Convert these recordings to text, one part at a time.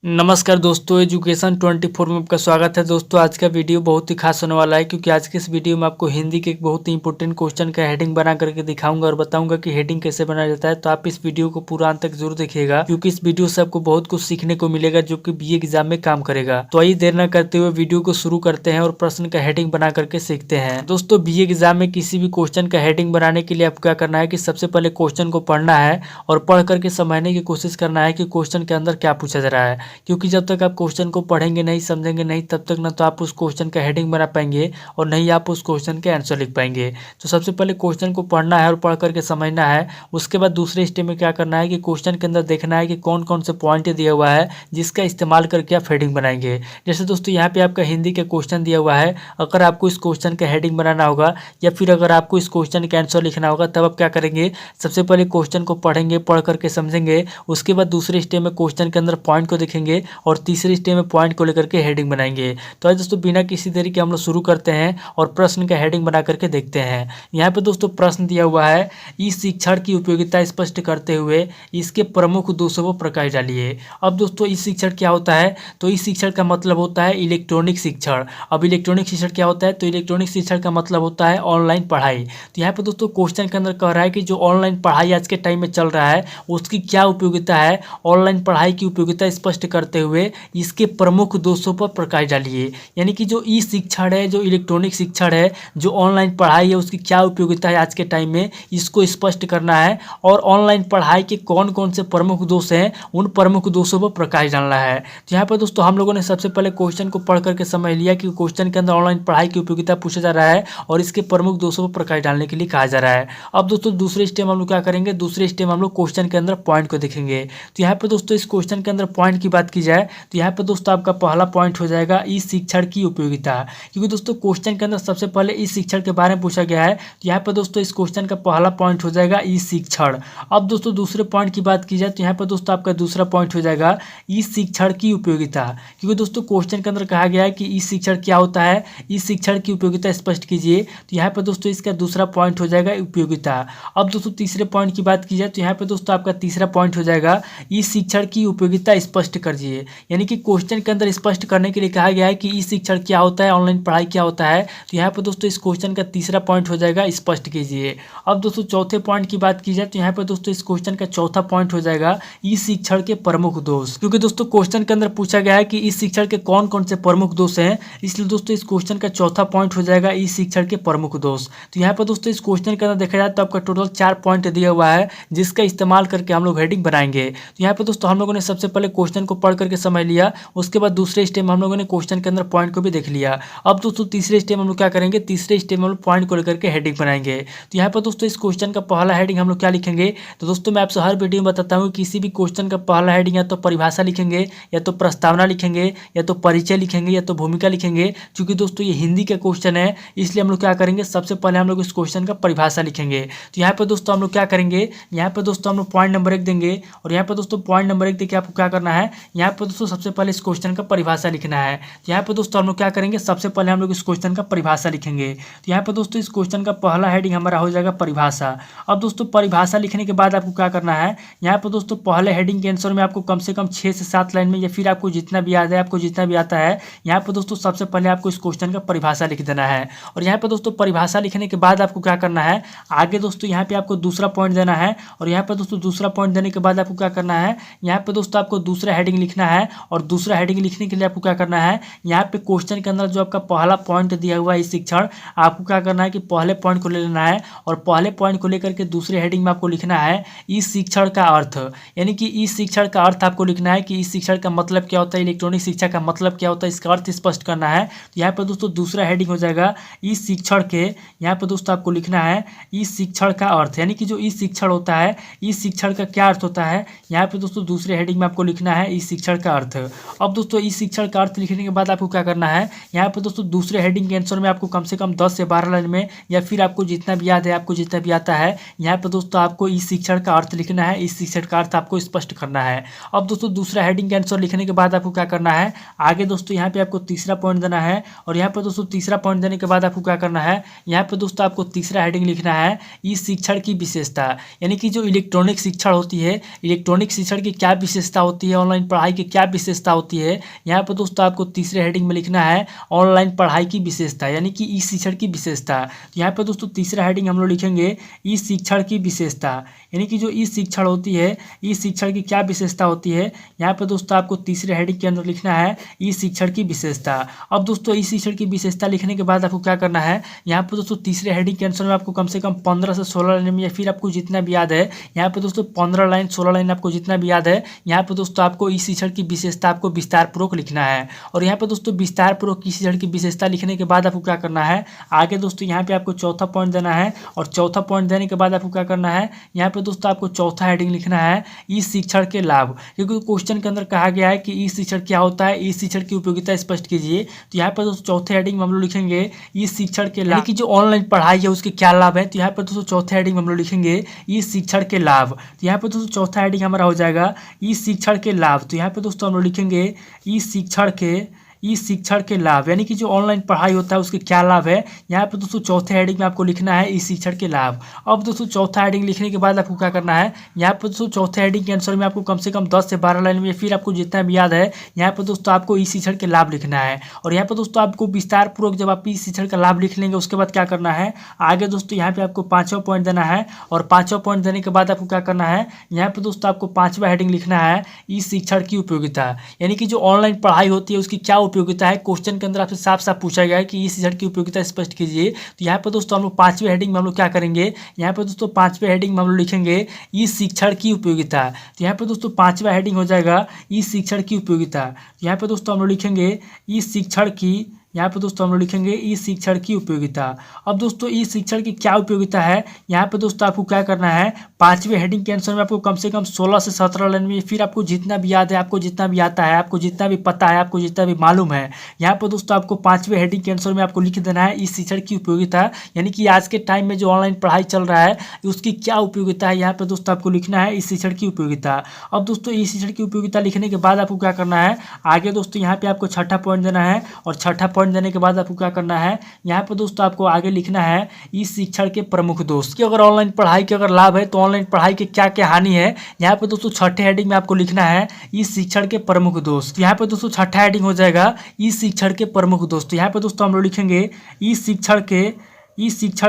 नमस्कार दोस्तों, एजुकेशन 24 में आपका स्वागत है। दोस्तों आज का वीडियो बहुत ही खास होने वाला है क्योंकि आज के इस वीडियो में आपको हिंदी के एक बहुत ही इंपॉर्टेंट क्वेश्चन का हेडिंग बना करके दिखाऊंगा और बताऊंगा कि हेडिंग कैसे बनाया जाता है। तो आप इस वीडियो को पूरा अंत तक जरूर देखिएगा क्योंकि इस वीडियो से आपको बहुत कुछ सीखने को मिलेगा जो कि बीए एग्जाम में काम करेगा। तो आइए देर न करते हुए वीडियो को शुरू करते हैं और प्रश्न का हेडिंग बना करके सीखते हैं। दोस्तों बीए एग्जाम में किसी भी क्वेश्चन का हेडिंग बनाने के लिए आपको क्या करना है कि सबसे पहले क्वेश्चन को पढ़ना है और पढ़ करके समझने की कोशिश करना है कि क्वेश्चन के अंदर क्या पूछा जा रहा है। क्योंकि जब तक आप क्वेश्चन को पढ़ेंगे नहीं, समझेंगे नहीं, तब तक ना तो आप उस क्वेश्चन का हेडिंग बना पाएंगे और नहीं आप उस क्वेश्चन के आंसर लिख पाएंगे। तो सबसे पहले क्वेश्चन को पढ़ना है और पढ़ करके समझना है। उसके बाद दूसरे स्टेप में क्या करना है कि क्वेश्चन के अंदर देखना है कि कौन कौन से पॉइंट दिया हुआ है जिसका इस्तेमाल करके आप हेडिंग बनाएंगे। जैसे दोस्तों यहाँ पे आपका हिंदी का क्वेश्चन दिया हुआ है, अगर आपको इस क्वेश्चन का हेडिंग बनाना होगा या फिर अगर आपको इस क्वेश्चन का आंसर लिखना होगा तब आप क्या करेंगे, सबसे पहले क्वेश्चन को पढ़ेंगे, पढ़ करके समझेंगे। उसके बाद दूसरे स्टेप में क्वेश्चन के अंदर पॉइंट को देखेंगे और तीसरे स्टेप में पॉइंट को लेकर के हेडिंग बनाएंगे। तो आज दोस्तों बिना किसी देरी के हम लोग शुरू करते हैं और प्रश्न का हेडिंग बना करके देखते हैं। यहाँ पे दोस्तों प्रश्न दिया हुआ है, इस शिक्षण की उपयोगिता स्पष्ट करते हुए इसके प्रमुख दोषों पर प्रकाश डालिए। अब दोस्तों इस शिक्षण क्या होता है, तो इस शिक्षण का मतलब होता है इलेक्ट्रॉनिक शिक्षण। अब इलेक्ट्रॉनिक शिक्षण क्या होता है, तो इलेक्ट्रॉनिक शिक्षण का मतलब होता है ऑनलाइन पढ़ाई। तो यहाँ पे दोस्तों क्वेश्चन के अंदर कह रहा है कि जो ऑनलाइन पढ़ाई आज के टाइम में चल रहा है उसकी क्या उपयोगिता है। ऑनलाइन पढ़ाई की उपयोगिता स्पष्ट करते हुए इसके प्रमुख दोषों पर प्रकाश डालिए। यानी कि जो ई शिक्षण है, जो इलेक्ट्रॉनिक शिक्षण है, जो ऑनलाइन पढ़ाई है, उसकी क्या उपयोगिता है आज के टाइम में, इसको स्पष्ट करना है। और ऑनलाइन पढ़ाई के कौन कौन से प्रमुख दोष हैं, उन प्रमुख दोषों पर प्रकाश डालना है। तो यहाँ पर दोस्तों हम लोगों ने सबसे पहले क्वेश्चन को पढ़ करके समझ लिया कि क्वेश्चन के अंदर ऑनलाइन पढ़ाई की उपयोगिता पूछा जा रहा है और इसके प्रमुख दोषों पर प्रकाश डालने के लिए कहा जा रहा है। अब दोस्तों दूसरे स्टेप हम लोग क्या करेंगे, दूसरे स्टेप हम लोग क्वेश्चन के अंदर पॉइंट को देखेंगे। तो यहाँ पर दोस्तों इस क्वेश्चन के अंदर पॉइंट की बात की जाए तो यहाँ पर दोस्तों आपका पहला पॉइंट हो जाएगा इस शिक्षण की उपयोगिता। क्योंकि दोस्तों क्वेश्चन के अंदर सबसे पहले इस शिक्षण के बारे में पूछा गया है, तो यहाँ पर दोस्तों इस क्वेश्चन का पहला पॉइंट हो जाएगा इस शिक्षण। अब दोस्तों दूसरे पॉइंट की बात की जाए तो यहाँ पर दोस्तों आपका दूसरा पॉइंट हो जाएगा इस शिक्षण की उपयोगिता। क्योंकि दोस्तों क्वेश्चन के अंदर कहा गया है कि इस शिक्षण क्या होता है, इस शिक्षण की उपयोगिता स्पष्ट कीजिए। तो यहाँ पर दोस्तों इसका दूसरा पॉइंट हो जाएगा उपयोगिता। अब दोस्तों तीसरे पॉइंट की बात की जाए तो यहाँ पर दोस्तों आपका तीसरा पॉइंट हो जाएगा इस शिक्षण की उपयोगिता स्पष्ट कीजिए। यानी कि क्वेश्चन के अंदर स्पष्ट करने के लिए कहा गया है कि ई शिक्षण क्या होता है, ऑनलाइन पढ़ाई क्या होता है। तो यहाँ पर दोस्तों इस क्वेश्चन का तीसरा पॉइंट हो जाएगा स्पष्ट कीजिए। अब दोस्तों चौथे पॉइंट की बात की जाए तो यहाँ पर दोस्तों इस क्वेश्चन का चौथा पॉइंट हो जाएगा ई शिक्षण के प्रमुख दोष। क्योंकि दोस्तों क्वेश्चन के अंदर पूछा गया है कि इस शिक्षण के कौन कौन से प्रमुख दोष हैं, इसलिए दोस्तों इस क्वेश्चन का चौथा पॉइंट हो जाएगा इस शिक्षण के प्रमुख दोष। तो यहाँ पर दोस्तों इस क्वेश्चन के अंदर देखा जाए तो आपका टोटल 4 पॉइंट दिया हुआ है जिसका इस्तेमाल करके हम लोग हेडिंग बनाएंगे। तो यहाँ पर दोस्तों हम लोगों ने सबसे पहले क्वेश्चन को पढ़ करके समझ लिया, उसके बाद दूसरे स्टेप में हम लोगों ने क्वेश्चन के अंदर पॉइंट को भी देख लिया। अब दोस्तों तीसरे स्टेप में हम लोग क्या करेंगे, तीसरे स्टेप में हम लोग पॉइंट को लेकर के हेडिंग बनाएंगे। तो यहाँ पर दोस्तों इस क्वेश्चन का पहला हेडिंग हम लोग क्या लिखेंगे, तो दोस्तों मैं आपसे हर वीडियो में बताता हूँ किसी भी क्वेश्चन का पहला हेडिंग या तो परिभाषा लिखेंगे, या तो प्रस्तावना लिखेंगे, या तो परिचय लिखेंगे, या तो भूमिका लिखेंगे। क्योंकि दोस्तों ये हिंदी का क्वेश्चन है इसलिए हम लोग क्या करेंगे, सबसे पहले हम लोग इस क्वेश्चन का परिभाषा लिखेंगे। तो यहाँ पर दोस्तों हम लोग क्या करेंगे, यहाँ पर दोस्तों हम लोग पॉइंट नंबर 1 देंगे और यहाँ पर दोस्तों पॉइंट नंबर 1 देखिए आपको क्या करना है, यहाँ पर दोस्तों सबसे पहले इस क्वेश्चन का परिभाषा लिखना है। तो यहाँ पर दोस्तों हम लोग क्या करेंगे, सबसे पहले हम लोग इस क्वेश्चन का परिभाषा लिखेंगे। तो यहाँ पर दोस्तों इस क्वेश्चन का पहला हेडिंग हमारा हो जाएगा परिभाषा। अब दोस्तों परिभाषा लिखने के बाद आपको क्या करना है, यहाँ पर दोस्तों पहले हेडिंग के आंसर में आपको कम से कम 6 से 7 लाइन में या फिर आपको जितना भी याद है, आपको जितना भी आता है, यहाँ पर दोस्तों सबसे पहले आपको इस क्वेश्चन का परिभाषा लिख देना है। और यहाँ पर दोस्तों परिभाषा लिखने के बाद आपको क्या करना है, आगे दोस्तों यहाँ पे आपको दूसरा पॉइंट देना है। और यहाँ पर दोस्तों दूसरा पॉइंट देने के बाद आपको क्या करना है, यहाँ पे दोस्तों आपको दूसरा हेडिंग लिखना है। और दूसरा हेडिंग लिखने के लिए आपको क्या करना है, यहाँ पे क्वेश्चन के अंदर जो आपका पहला पॉइंट दिया हुआ है इस शिक्षण, आपको क्या करना है कि पहले पॉइंट को ले लेना है और पहले पॉइंट को लेकर के दूसरे हेडिंग में आपको लिखना है इस शिक्षण का अर्थ। यानी कि इस शिक्षण का अर्थ आपको लिखना है कि इस शिक्षण का मतलब क्या होता है, इलेक्ट्रॉनिक शिक्षा का मतलब क्या होता है, इसका अर्थ स्पष्ट करना है। तो यहाँ पर दोस्तों दूसरा हेडिंग हो जाएगा इस शिक्षण के, यहाँ पर दोस्तों आपको लिखना है इस शिक्षण का अर्थ। यानी कि जो इस शिक्षण होता है, इस शिक्षण का क्या अर्थ होता है, यहाँ पे दोस्तों दूसरे हेडिंग में आपको लिखना है इस शिक्षण का अर्थ। अब दोस्तों इस शिक्षण का अर्थ लिखने के बाद आपको क्या करना है, यहाँ पे दोस्तों दूसरे हेडिंग के आंसर में आपको कम से कम 10 से 12 लाइन में या फिर आपको जितना भी याद है, आपको जितना भी आता है, यहाँ पे दोस्तों आपको इस शिक्षण का अर्थ लिखना है, इस शिक्षण का अर्थ आपको स्पष्ट करना है। अब दोस्तों दूसरा हेडिंग के आंसर लिखने के बाद आपको क्या करना है, आगे दोस्तों यहाँ पे आपको तीसरा पॉइंट देना है। और यहाँ पर दोस्तों तीसरा पॉइंट देने के बाद आपको क्या करना है, यहाँ पे दोस्तों आपको तीसरा हेडिंग लिखना है इस शिक्षण की विशेषता। यानी कि जो इलेक्ट्रॉनिक शिक्षण होती है, इलेक्ट्रॉनिक शिक्षण की क्या विशेषता होती है ऑनलाइन पढ़ाई की क्या विशेषता होती है, यहाँ पर दोस्तों आपको तीसरे हेडिंग में लिखना है ऑनलाइन पढ़ाई की विशेषता, यानी कि ई शिक्षण की विशेषता। तो यहाँ पर दोस्तों तीसरा हेडिंग हम लोग लिखेंगे ई शिक्षण की विशेषता, यानी कि जो ई शिक्षण होती है, ई शिक्षण की क्या विशेषता होती है, यहाँ पर दोस्तों आपको तीसरे हेडिंग के अंदर लिखना है ई शिक्षण की विशेषता। अब दोस्तों ई शिक्षण की विशेषता लिखने के बाद आपको क्या करना है, यहाँ पर दोस्तों तीसरे हेडिंग के आंसर में आपको कम से कम 15 से 16 लाइन में, या फिर आपको जितना भी याद है, यहाँ पर दोस्तों 15 लाइन 16 लाइन आपको जितना भी याद है, यहाँ पर दोस्तों आपको ई शिक्षण की विशेषता आपको विस्तार पूर्वक लिखना है। और यहाँ पर दोस्तों विस्तार पूर्वक ई शिक्षण की विशेषता लिखने के बाद आपको क्या करना है, आगे दोस्तों यहाँ पे आपको चौथा पॉइंट देना है, और चौथा पॉइंट देने के बाद आपको क्या करना है, यहाँ पे दोस्तों आपको चौथा हेडिंग लिखना है ई शिक्षण के लाभ, क्योंकि क्वेश्चन के अंदर कहा गया है कि ई शिक्षण क्या होता है, ई शिक्षण की उपयोगिता स्पष्ट कीजिए। तो यहाँ पर दोस्तों चौथे हेडिंग में हम लोग लिखेंगे ई शिक्षण के लाभ, कि जो ऑनलाइन पढ़ाई है उसके क्या लाभ है। तो यहाँ पर दोस्तों चौथे हेडिंग में हम लोग लिखेंगे ई शिक्षण के लाभ। तो यहाँ पर दोस्तों चौथा हेडिंग हमारा हो जाएगा ई शिक्षण के लाभ। तो यहाँ पर दोस्तों हम लोग लिखेंगे ई शिक्षण के लाभ, यानी कि जो ऑनलाइन पढ़ाई होता है उसके क्या लाभ है। यहाँ पर दोस्तों चौथे हेडिंग में आपको लिखना है ई शिक्षण के लाभ। अब दोस्तों चौथा हेडिंग लिखने के बाद आपको क्या करना है, यहाँ पर दोस्तों चौथे हेडिंग के आंसर में आपको कम से कम 10 से 12 लाइन में, फिर आपको जितना भी याद है, यहाँ पर दोस्तों आपको ई शिक्षण के लाभ लिखना है। और यहाँ पर दोस्तों आपको विस्तार पूर्वक जब आप ई शिक्षण का लाभ लिख लेंगे उसके बाद क्या करना है, आगे दोस्तों यहाँ पे आपको 5वां पॉइंट देना है, और 5वां पॉइंट देने के बाद आपको क्या करना है, यहाँ पर दोस्तों आपको 5वां हेडिंग लिखना है ई शिक्षण की उपयोगिता, यानी कि जो ऑनलाइन पढ़ाई होती है उसकी क्या उपयोगिता है। क्वेश्चन के अंदर आपसे साफ साफ पूछा गया है कि ई शिक्षण की उपयोगिता स्पष्ट कीजिए। तो यहाँ पर दोस्तों हम लोग 5वें हेडिंग में हम लोग क्या करेंगे, यहाँ पर दोस्तों 5वें हेडिंग में हम लोग लिखेंगे ई शिक्षण की उपयोगिता। तो यहाँ पर दोस्तों 5वां हेडिंग हो जाएगा ई शिक्षण की उपयोगिता। तो यहाँ पर दोस्तों हम लोग लिखेंगे ई शिक्षण की, यहाँ पर दोस्तों हम लोग लिखेंगे ई शिक्षण की उपयोगिता। अब दोस्तों ई शिक्षण की क्या उपयोगिता है, यहाँ पर दोस्तों आपको क्या करना है, 5वें हेडिंग के आंसर में आपको कम से कम 16 से 17 लाइन में, फिर आपको जितना भी याद है, आपको जितना भी आता है, आपको जितना भी पता है, आपको जितना भी मालूम है, यहाँ पर दोस्तों आपको 5वें हेडिंग के आंसर में आपको लिख देना है ई शिक्षण की उपयोगिता, यानी कि आज के टाइम में जो ऑनलाइन पढ़ाई चल रहा है उसकी क्या उपयोगिता है, यहाँ पर दोस्तों आपको लिखना है ई शिक्षण की उपयोगिता। अब दोस्तों ई शिक्षण की उपयोगिता लिखने के बाद आपको क्या करना है, आगे दोस्तों यहाँ पे आपको छठा पॉइंट देना है, और छठा पॉइंट देने के बाद आपको क्या करना है, यहाँ पर दोस्तों आपको आगे लिखना है इस शिक्षण के प्रमुख दोष, कि अगर ऑनलाइन पढ़ाई के अगर लाभ है तो ऑनलाइन पढ़ाई के क्या क्या हानि है। यहाँ पर दोस्तों छठे हेडिंग में आपको लिखना है इस शिक्षण के प्रमुख दोष। तो यहाँ पर दोस्तों छठा हेडिंग हो जाएगा इस शिक्षण के प्रमुख दोष। तो यहाँ पर दोस्तों हम लोग लिखेंगे इस शिक्षण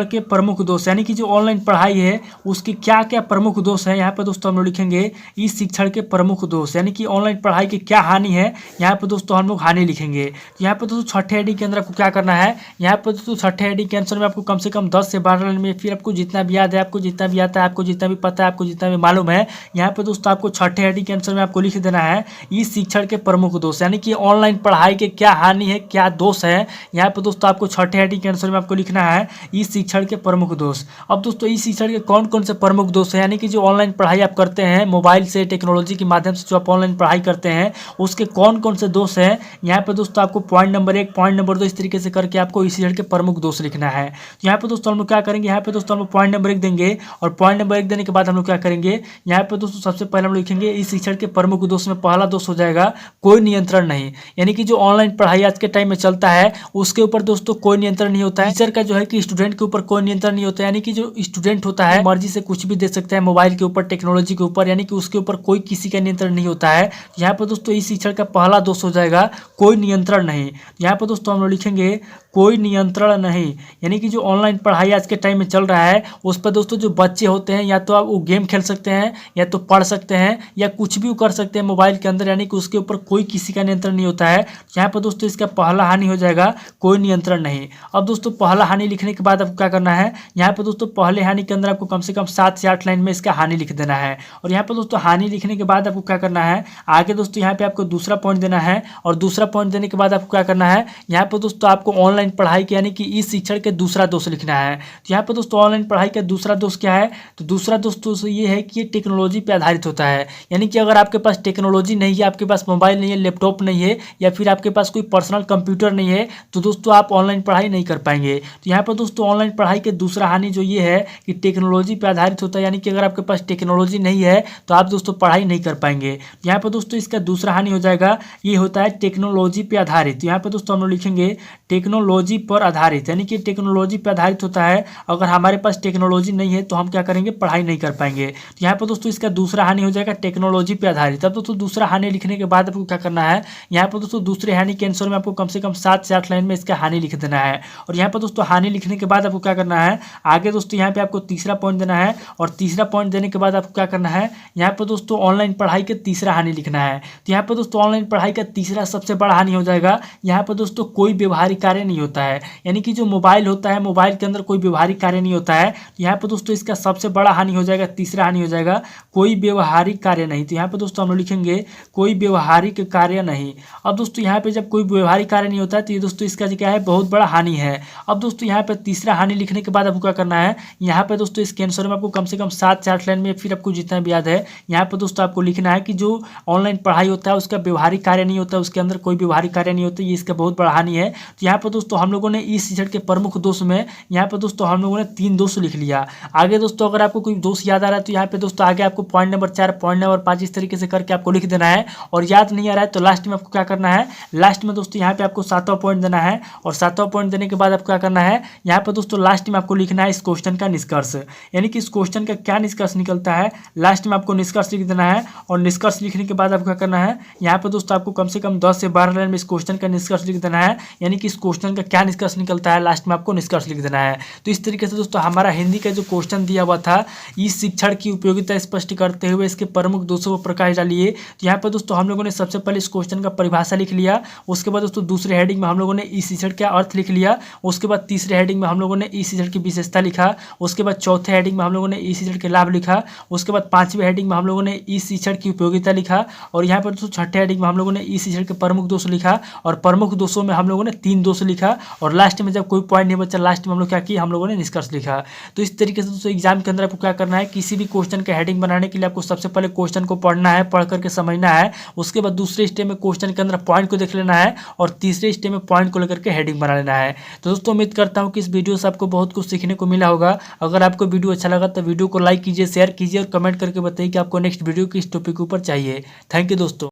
के प्रमुख दोष, यानी कि जो ऑनलाइन पढ़ाई है उसके क्या क्या प्रमुख दोष है। यहाँ पर दोस्तों हम लोग लिखेंगे इस शिक्षण के प्रमुख दोष, यानी कि ऑनलाइन पढ़ाई की क्या हानि है, यहाँ पर दोस्तों हम लोग हानि लिखेंगे। यहाँ पर दोस्तों छठे हेडिंग के अंदर आपको क्या करना है, यहाँ पर दोस्तों छठे हेडिंग के आंसर में आपको कम से कम 10 से 12 लाइन में, फिर आपको जितना भी याद है, आपको जितना भी आता है, आपको जितना भी पता है, आपको जितना भी मालूम है, यहाँ पर दोस्तों आपको छठे हेडिंग के आंसर में आपको लिख देना है इस शिक्षण के प्रमुख दोष, यानी कि ऑनलाइन पढ़ाई के क्या हानि है, क्या दोष है। यहाँ पर दोस्तों आपको छठे हेडिंग के आंसर में आपको लिखना है इस शिक्षण के प्रमुख दोष। अब दोस्तों इस शिक्षण के कौन कौन से प्रमुख दोष है, यानी कि जो ऑनलाइन पढ़ाई आप करते हैं मोबाइल से, टेक्नोलॉजी के माध्यम से जो आप ऑनलाइन पढ़ाई करते हैं उसके कौन कौन से दोष हैं। यहाँ पर दोस्तों आपको पॉइंट नंबर 1, पॉइंट नंबर 2 इस तरीके से करके आपको इस शिक्षण के प्रमुख दोष लिखना है। तो यहाँ पर दोस्तों हम लोग क्या करेंगे, यहाँ पर दोस्तों हम लोग पॉइंट नंबर 1 देंगे, और पॉइंट नंबर 1 देने के बाद हम लोग क्या करेंगे, यहाँ पर दोस्तों सबसे पहले हम लिखेंगे इस शिक्षण के प्रमुख दोष में पहला दोष हो जाएगा कोई नियंत्रण नहीं, यानी कि जो ऑनलाइन पढ़ाई आज के टाइम में चलता है उसके ऊपर दोस्तों कोई नियंत्रण नहीं होता है। टीचर का जो है कि स्टूडेंट के ऊपर कोई नियंत्रण नहीं होता है, यानी कि जो स्टूडेंट होता है मर्जी से कुछ भी दे सकता है मोबाइल के ऊपर, टेक्नोलॉजी के ऊपर, यानी कि उसके ऊपर कोई किसी का नियंत्रण नहीं होता है। यहाँ पर दोस्तों इस शिक्षण का पहला दोष हो जाएगा कोई नियंत्रण नहीं। यहाँ पर दोस्तों हम लोग लिखेंगे कोई नियंत्रण नहीं, यानी कि जो ऑनलाइन पढ़ाई आज के टाइम में चल रहा है उस पर दोस्तों जो बच्चे होते हैं या तो आप वो गेम खेल सकते हैं, या तो पढ़ सकते हैं, या कुछ भी कर सकते हैं मोबाइल के अंदर, यानी कि उसके ऊपर कोई किसी का नियंत्रण नहीं होता है। यहाँ पर दोस्तों इसका पहला हानि हो जाएगा कोई नियंत्रण नहीं। अब दोस्तों पहला हानि लिखने के बाद आपको क्या करना है, यहाँ पर दोस्तों पहले हानि के अंदर आपको कम से कम 7 से 8 लाइन में इसका हानि लिख देना है। और यहाँ पर दोस्तों हानि लिखने के बाद आपको क्या करना है, आगे दोस्तों यहाँ पे आपको दूसरा पॉइंट देना है, और दूसरा पॉइंट देने के बाद आपको क्या करना है, यहाँ पर दोस्तों आपको ऑनलाइन पढ़ाई के यानी कि इस शिक्षण के दूसरा दोष लिखना है। तो यहाँ पर दोस्तों ऑनलाइन पढ़ाई का दूसरा दोष क्या है, तो दूसरा दोष ये है कि ये टेक्नोलॉजी पे आधारित होता है, यानी कि अगर आपके पास टेक्नोलॉजी नहीं है, आपके पास मोबाइल नहीं है, लैपटॉप नहीं है, या फिर आपके पास कोई पर्सनल कंप्यूटर नहीं है, तो दोस्तों आप ऑनलाइन पढ़ाई नहीं कर पाएंगे। तो यहाँ पर दोस्तों ऑनलाइन पढ़ाई के दूसरा हानि जो ये है कि टेक्नोलॉजी पे आधारित होता है, यानी कि अगर आपके पास टेक्नोलॉजी नहीं है तो आप दोस्तों पढ़ाई नहीं कर पाएंगे। यहाँ पर दोस्तों इसका दूसरा हानि हो जाएगा ये होता है टेक्नोलॉजी पे आधारित। यहाँ पर दोस्तों हम लोग लिखेंगे टेक्नोलॉजी टेक्नोलॉजी पर आधारित, यानी कि टेक्नोलॉजी पर आधारित होता है। अगर हमारे पास टेक्नोलॉजी नहीं है तो हम क्या करेंगे, पढ़ाई नहीं कर पाएंगे। तो यहाँ पर दोस्तों इसका दूसरा हानि हो जाएगा टेक्नोलॉजी पे आधारित। अब दोस्तों दूसरा हानि लिखने के बाद आपको क्या करना है, यहाँ पर दोस्तों दूसरे हानि के आंसर में आपको कम से कम 7 से 8 लाइन में इसका हानि लिख देना है। और यहाँ पर दोस्तों हानि लिखने के बाद आपको क्या करना है, आगे दोस्तों यहाँ पे आपको तीसरा पॉइंट देना है। और तीसरा पॉइंट देने के बाद आपको क्या करना है, यहाँ पर दोस्तों ऑनलाइन पढ़ाई के तीसरा हानि लिखना है। तो यहाँ पर दोस्तों ऑनलाइन पढ़ाई का तीसरा सबसे बड़ा हानि हो जाएगा, यहाँ पर दोस्तों कोई व्यवहारिक कार्य नहीं होता है, यानी कि जो मोबाइल होता है, मोबाइल के अंदर कोई व्यवहारिक कार्य नहीं होता है। तो यहाँ पर दोस्तों इसका सबसे बड़ा हानि हो जाएगा, तीसरा हानि हो जाएगा कोई व्यवहारिक कार्य नहीं। तो यहाँ पर दोस्तों हम लोग लिखेंगे कोई व्यवहारिक कार्य नहीं। अब दोस्तों यहाँ पे जब कोई व्यवहारिक कार्य नहीं होता है तो ये दोस्तों इसका क्या है, बहुत बड़ा हानि है। अब दोस्तों यहाँ पे तीसरा हानि लिखने के बाद आपको क्या करना है, यहाँ पे दोस्तों इसके आंसर में आपको कम से कम 7 से 8 लाइन में, फिर आपको जितना भी याद है यहाँ पर दोस्तों आपको लिखना है कि जो ऑनलाइन पढ़ाई होता है उसका व्यवहारिक कार्य नहीं होता है, उसके अंदर कोई व्यवहारिक कार्य नहीं होता, ये इसका बहुत बड़ा हानि है। तो यहाँ पर दोस्तों हम लोगों ने इस शीर्षक के प्रमुख दोष में यहाँ पर दोस्तों हम लोगों ने 3 दोष लिख लिया। आगे दोस्तों अगर आपको कोई दोष याद आ रहा है तो यहाँ पे दोस्तों आगे आपको पॉइंट नंबर 4, पॉइंट नंबर 5 इस तरीके से करके आपको लिख देना है। और याद नहीं आ रहा है तो लास्ट में आपको क्या करना है, लास्ट में दोस्तों यहाँ पे आपको 7वां पॉइंट देना है। और 7वां पॉइंट देने के बाद आपको क्या करना है, यहाँ पर दोस्तों लास्ट में आपको लिखना है इस क्वेश्चन का निष्कर्ष, यानी कि इस क्वेश्चन का क्या निष्कर्ष निकलता है, लास्ट में आपको निष्कर्ष लिख देना है। और निष्कर्ष लिखने के बाद आपको क्या करना है, यहाँ पर दोस्तों आपको कम से कम 10 से 12 लाइन में इस क्वेश्चन का निष्कर्ष लिख देना है, यानी कि इस क्वेश्चन का क्या निष्कर्ष निकलता है, लास्ट में आपको निष्कर्ष लिख देना है। तो इस तरीके से दोस्तों हमारा हिंदी का जो क्वेश्चन दिया हुआ था, इस शिक्षण की उपयोगिता स्पष्ट करते हुए इसके प्रमुख दोषों पर प्रकाश डालिए। तो यहाँ पर दोस्तों हम लोगों ने सबसे पहले इस क्वेश्चन का परिभाषा लिख लिया, उसके बाद दोस्तों दूसरे हेडिंग में हम लोगों ने इस शिक्षण का अर्थ लिख लिया, उसके बाद तीसरे हेडिंग में हम लोगों ने इस शिक्षण की विशेषता लिखा, उसके बाद चौथे हेडिंग में हम लोगों ने इस शिक्षण के लाभ लिखा, उसके बाद 5वें हेडिंग में हम लोगों ने इस शिक्षण की उपयोगिता लिखा, और यहाँ पर दोस्तों 6ठे हेडिंग में हम लोगों ने इस शिक्षण के प्रमुख दोष लिखा, और प्रमुख दोषों में हम लोगों ने 3 दोष लिखा, और लास्ट में जब कोई पॉइंट नहीं बचा, लास्ट में हम लोग क्या किया, हम लोगों ने निष्कर्ष लिखा। तो इस तरीके से दोस्तों एग्जाम के अंदर आपको क्या करना है, किसी भी क्वेश्चन का हेडिंग बनाने के लिए आपको सबसे पहले क्वेश्चन को पढ़ना है, पढ़ करके समझना है, उसके बाद दूसरे स्टेप में क्वेश्चन के अंदर पॉइंट को देख लेना है, और तीसरे स्टेप में पॉइंट को लेकर के हेडिंग बना लेना है। तो दोस्तों उम्मीद करता हूँ कि इस वीडियो से आपको बहुत कुछ सीखने को मिला होगा। अगर आपको वीडियो अच्छा लगा तो वीडियो को लाइक कीजिए, शेयर कीजिए और कमेंट करके बताइए कि आपको नेक्स्ट वीडियो किस टॉपिक के ऊपर चाहिए। थैंक यू दोस्तों।